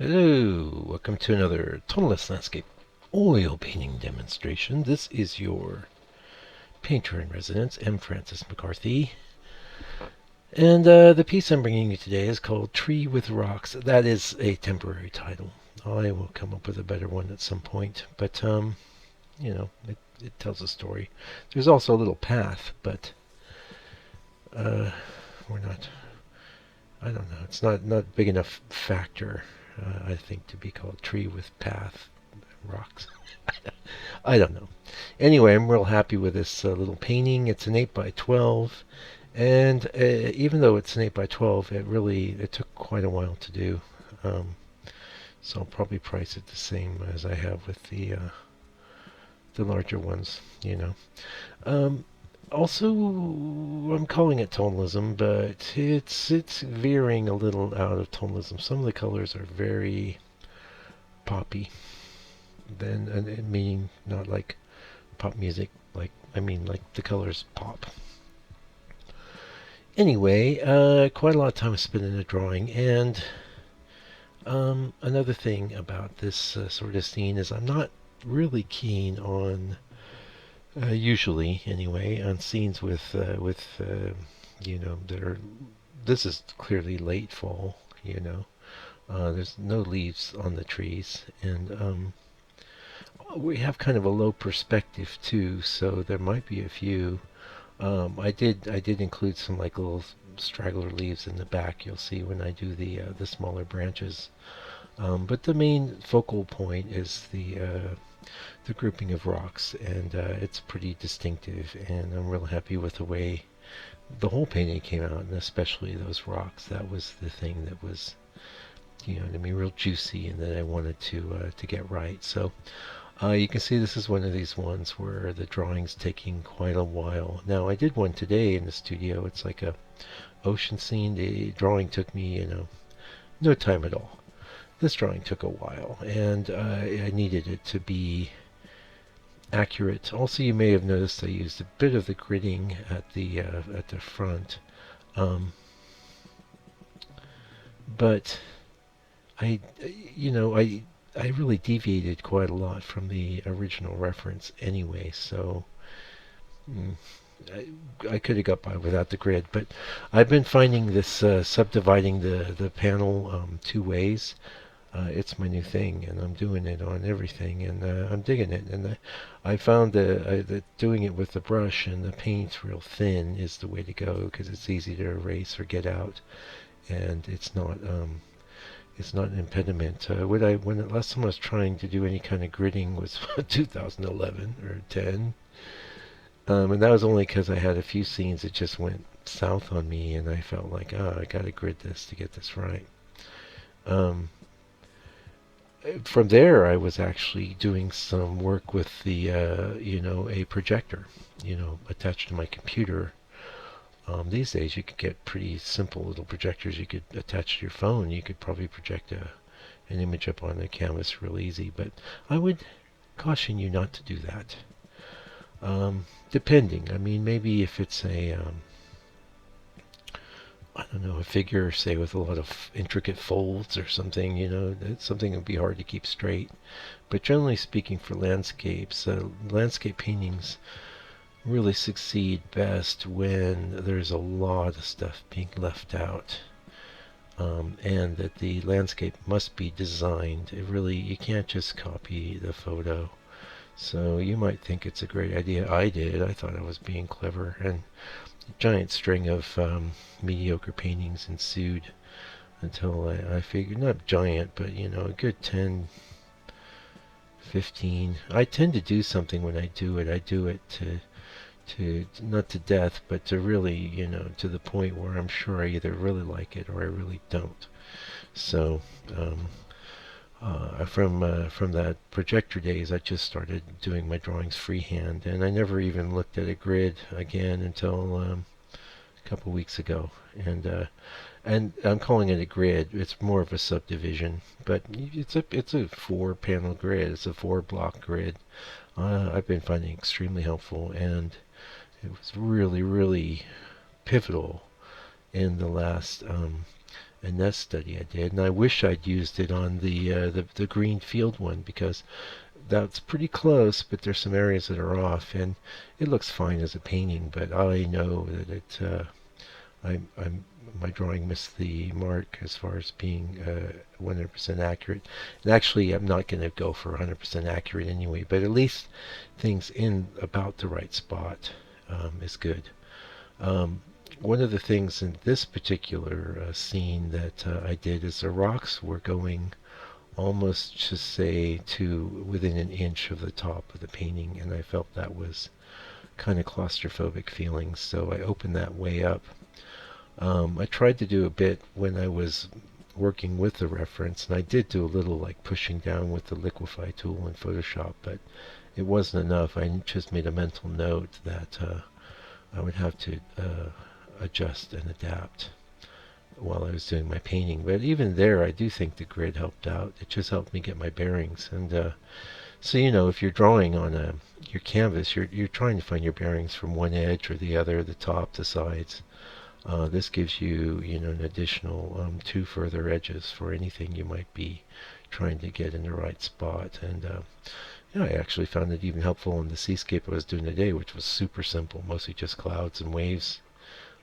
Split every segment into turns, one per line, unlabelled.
Hello, welcome to another tonalist landscape oil painting demonstration. This is your painter in residence, M. Francis McCarthy. And the piece I'm bringing you today is called Tree with Rocks. That is a temporary title. I will come up with a better one at some point, but it tells a story. There's also a little path, but we're not, I don't know, it's not big enough factor, I think, to be called Tree with Path Rocks. I don't know. Anyway, I'm real happy with this little painting. It's an 8 by 12, and even though it's an 8 by 12, it took quite a while to do. Um, so I'll probably price it the same as I have with the larger ones. Um, Also, I'm calling it tonalism, but it's veering a little out of tonalism. Some of the colors are very poppy, then meaning not like pop music, like I mean like the colors pop. Anyway, quite a lot of time spent in the drawing, and another thing about this sort of scene is I'm not really keen on, usually anyway, on scenes that are. This is clearly late fall. There's no leaves on the trees, and we have kind of a low perspective too, so there might be a few. I did include some like little straggler leaves in the back. You'll see when I do the smaller branches. But the main focal point is the grouping of rocks, and it's pretty distinctive. And I'm real happy with the way the whole painting came out, and especially those rocks. That was the thing that was, to me, real juicy, and that I wanted to get right. So you can see this is one of these ones where the drawing's taking quite a while. Now, I did one today in the studio. It's like a ocean scene. The drawing took me, no time at all. This drawing took a while, and I needed it to be accurate. Also, you may have noticed I used a bit of the gridding at the front, um, but I, I really deviated quite a lot from the original reference anyway, so mm, I could have got by without the grid. But I've been finding this subdividing the panel two ways. It's my new thing, and I'm doing it on everything, and I'm digging it. And I found that doing it with the brush and the paint real thin is the way to go because it's easy to erase or get out, and it's not an impediment. When the last time I was trying to do any kind of gridding was 2011 or 10, and that was only because I had a few scenes that just went south on me, and I felt like, I got to grid this to get this right. Um, from there, I was actually doing some work with a projector, attached to my computer. These days, you could get pretty simple little projectors you could attach to your phone. You could probably project an image up on a canvas real easy, but I would caution you not to do that. Depending, I mean, maybe if it's I don't know, a figure, say, with a lot of intricate folds or something, it's something that would be hard to keep straight. But generally speaking, for landscapes, landscape paintings really succeed best when there's a lot of stuff being left out. And that the landscape must be designed. You can't just copy the photo. So you might think it's a great idea. I did. I thought I was being clever, and a giant string of mediocre paintings ensued until I figured, not giant, but a good 10, 15. I tend to do something when I do it. I do it to not to death, but to really, to the point where I'm sure I either really like it or I really don't. So from that projector days, I just started doing my drawings freehand, and I never even looked at a grid again until a couple weeks ago. And I'm calling it a grid. It's more of a subdivision, but it's a 4 panel grid. It's a 4 block grid. I've been finding extremely helpful, and it was really, really pivotal in the last a nest study I did, and I wish I'd used it on the green field one, because that's pretty close, but there's some areas that are off, and it looks fine as a painting. But I know that I'm my drawing missed the mark as far as being 100% accurate. And actually, I'm not going to go for 100% accurate anyway, but at least things in about the right spot is good. One of the things in this particular scene that I did is the rocks were going almost to say to within an inch of the top of the painting, and I felt that was kind of claustrophobic feelings, so I opened that way up. I tried to do a bit when I was working with the reference, and I did do a little like pushing down with the liquify tool in Photoshop, but it wasn't enough. I just made a mental note that I would have to adjust and adapt while I was doing my painting. But even there, I do think the grid helped out. It just helped me get my bearings. And so, if you're drawing on your canvas, you're trying to find your bearings from one edge or the other, the top, the sides. This gives you, an additional 2 further edges for anything you might be trying to get in the right spot. And I actually found it even helpful in the seascape I was doing today, which was super simple, mostly just clouds and waves,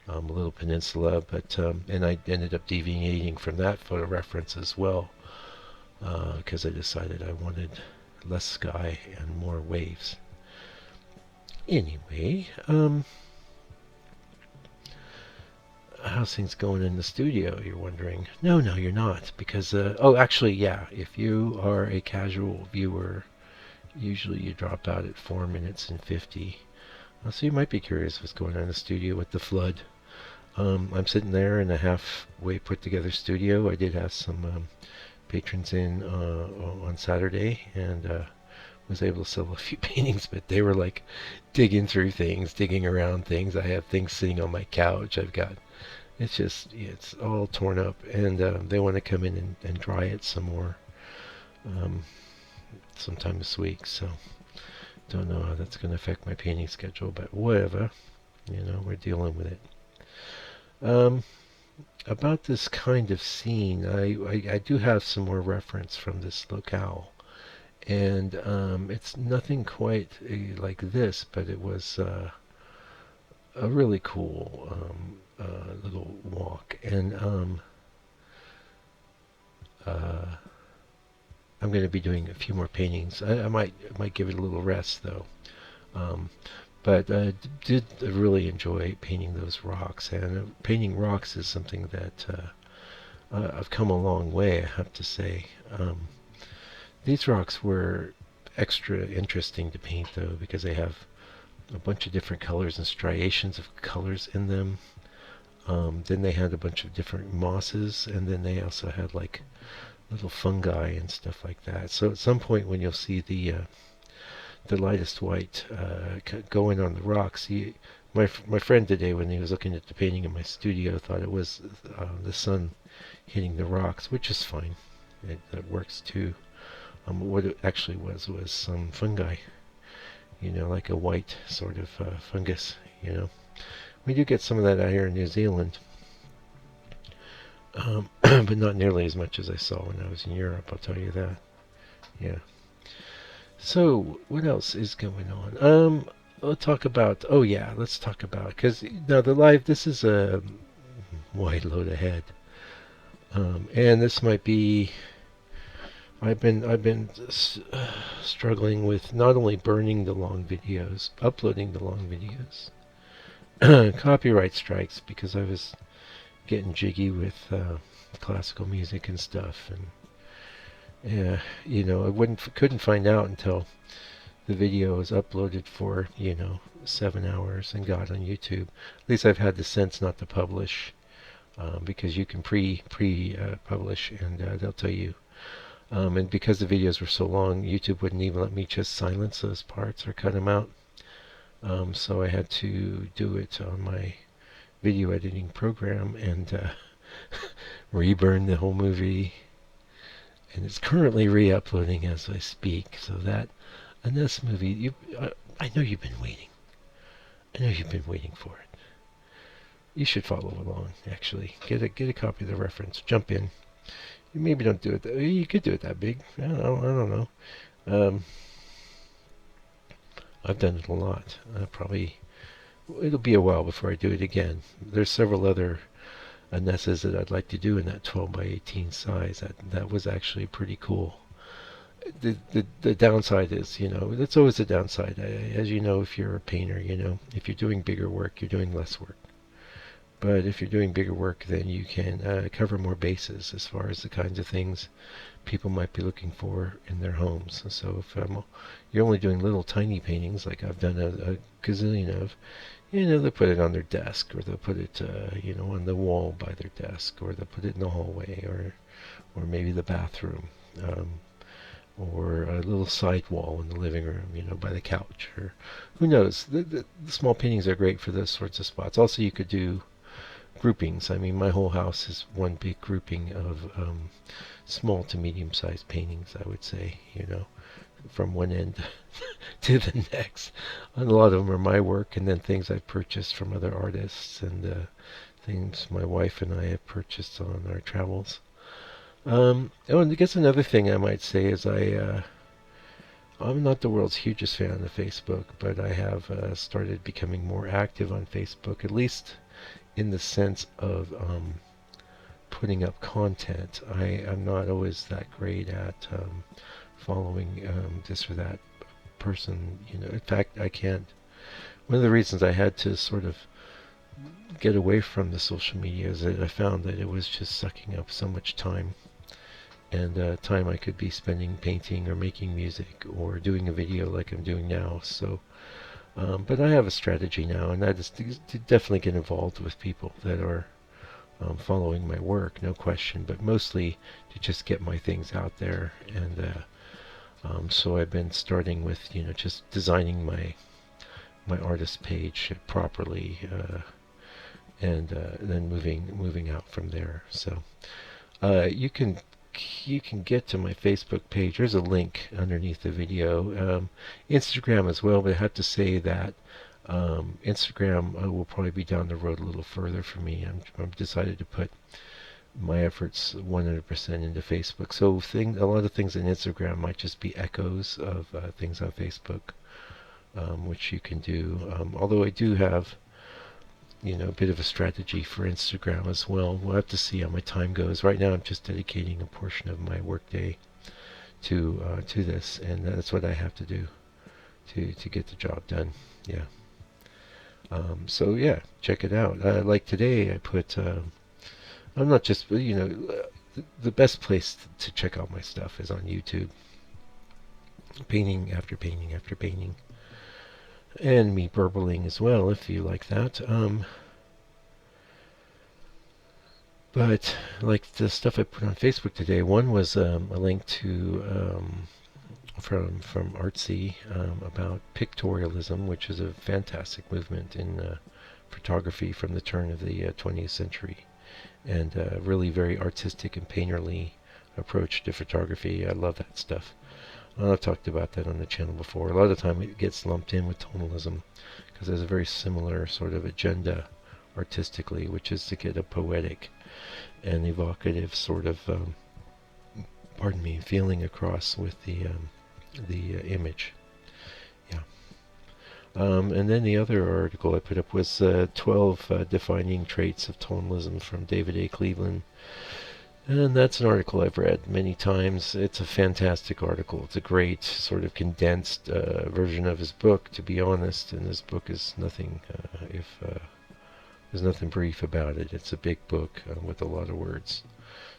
a little peninsula. But and I ended up deviating from that photo reference as well, because I decided I wanted less sky and more waves. Anyway, how's things going in the studio, you're wondering? No, you're not, because actually, yeah, if you are a casual viewer, usually you drop out at 4 minutes and 50. So you might be curious what's going on in the studio with the flood. I'm sitting there in a halfway put together studio. I did have some patrons in on Saturday, and was able to sell a few paintings, but they were like digging through things, digging around things. I have things sitting on my couch. It's all torn up, and they want to come in and dry it some more sometime this week. So don't know how that's going to affect my painting schedule, but whatever. We're dealing with it. About this kind of scene, I do have some more reference from this locale, and it's nothing quite like this, but it was a really cool little walk. And I'm going to be doing a few more paintings. I might give it a little rest though. But I did really enjoy painting those rocks, and painting rocks is something that I've come a long way, I have to say. These rocks were extra interesting to paint though, because they have a bunch of different colors and striations of colors in them. Then they had a bunch of different mosses, and then they also had like little fungi and stuff like that. So at some point when you'll see the lightest white going on the rocks, my friend today, when he was looking at the painting in my studio, thought it was the sun hitting the rocks, which is fine. That works too. What it actually was some fungi, like a white sort of fungus. We do get some of that out here in New Zealand, but not nearly as much as I saw when I was in Europe, I'll tell you that. Yeah. So, what else is going on? Let's talk about, because now the live, this is a wide load ahead. And this might be, I've been struggling with not only burning the long videos, uploading the long videos, copyright strikes, because I was getting jiggy with classical music and stuff, and I couldn't find out until the video was uploaded for 7 hours and got on YouTube. At least I've had the sense not to publish, because you can publish, and they'll tell you. And because the videos were so long, YouTube wouldn't even let me just silence those parts or cut them out. So I had to do it on my video editing program and reburn the whole movie. And it's currently re-uploading as I speak. So that, and this movie, I know you've been waiting. I know you've been waiting for it. You should follow along, actually. Get a copy of the reference. Jump in. You maybe don't do it that. You could do it that big. I don't know. Um, I've done it a lot. Probably it'll be a while before I do it again. There's several other Nesses that I'd like to do in that 12 by 18 size. That was actually pretty cool. The downside is, that's always a downside. As you know, if you're a painter, if you're doing bigger work, you're doing less work. But if you're doing bigger work, then you can cover more bases as far as the kinds of things people might be looking for in their homes. So if you're only doing little tiny paintings, like I've done a gazillion of, they'll put it on their desk, or they'll put it, on the wall by their desk, or they'll put it in the hallway, or maybe the bathroom, or a little side wall in the living room, by the couch, or who knows. The small paintings are great for those sorts of spots. Also, you could do groupings. I mean, my whole house is one big grouping of small to medium-sized paintings, I would say, from one end to the next. And a lot of them are my work, and then things I've purchased from other artists, and things my wife and I have purchased on our travels. And I guess another thing I might say is I'm not the world's hugest fan of Facebook, but I have started becoming more active on Facebook, at least in the sense of putting up content. I'm not always that great at following this or that person. In fact, I can't. One of the reasons I had to sort of get away from the social media is that I found that it was just sucking up so much time. And time I could be spending painting or making music or doing a video like I'm doing now. So, but I have a strategy now, and that is to definitely get involved with people that are following my work, no question, but mostly to just get my things out there. And so I've been starting with, just designing my artist page properly, and then moving out from there. So you can get to my Facebook page. There's a link underneath the video. Instagram as well, but I have to say that Instagram will probably be down the road a little further for me. I've decided to put my efforts 100% into Facebook. So a lot of things on Instagram might just be echoes of things on Facebook, which you can do. Although I do have a bit of a strategy for Instagram as well. We'll have to see how my time goes. Right now I'm just dedicating a portion of my workday to this, and that's what I have to do to get the job done. Yeah. So yeah, check it out. Like today I put, I'm not just, the best place to check out my stuff is on YouTube. Painting after painting after painting. And me burbling as well, if you like that. But like the stuff I put on Facebook today, one was a link to from Artsy about pictorialism, which is a fantastic movement in photography from the turn of the 20th century, and really very artistic and painterly approach to photography. I love that stuff. I've talked about that on the channel before. A lot of the time it gets lumped in with tonalism because there's a very similar sort of agenda artistically, which is to get a poetic and evocative sort of feeling across with the image. Yeah. And then the other article I put up was 12 defining traits of tonalism from David A. Cleveland. And that's an article I've read many times. It's a fantastic article. It's a great sort of condensed version of his book, to be honest. And his book is nothing, there's nothing brief about it. It's a big book with a lot of words.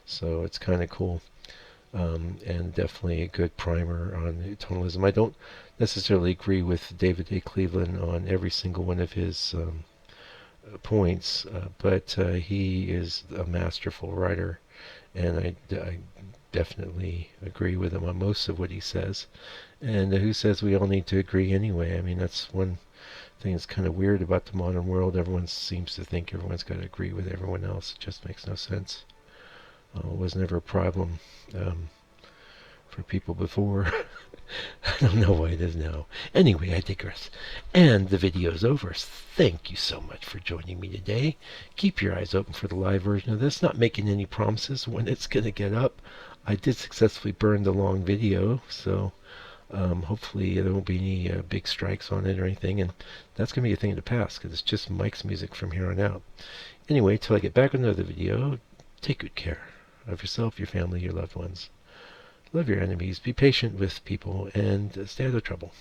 So it's kind of cool. And definitely a good primer on tonalism. I don't necessarily agree with David A. Cleveland on every single one of his points, but he is a masterful writer. And I definitely agree with him on most of what he says. And who says we all need to agree anyway? I mean, that's one thing that's kind of weird about the modern world. Everyone seems to think everyone's got to agree with everyone else. It just makes no sense. It was never a problem for people before. I don't know why it is now. Anyway, I digress. And the video's over. Thank you so much for joining me today. Keep your eyes open for the live version of this. Not making any promises when it's going to get up. I did successfully burn the long video, so hopefully there won't be any big strikes on it or anything. And that's going to be a thing of the past because it's just Mike's music from here on out. Anyway, till I get back with another video, take good care of yourself, your family, your loved ones. Love your enemies, be patient with people, and stay out of trouble.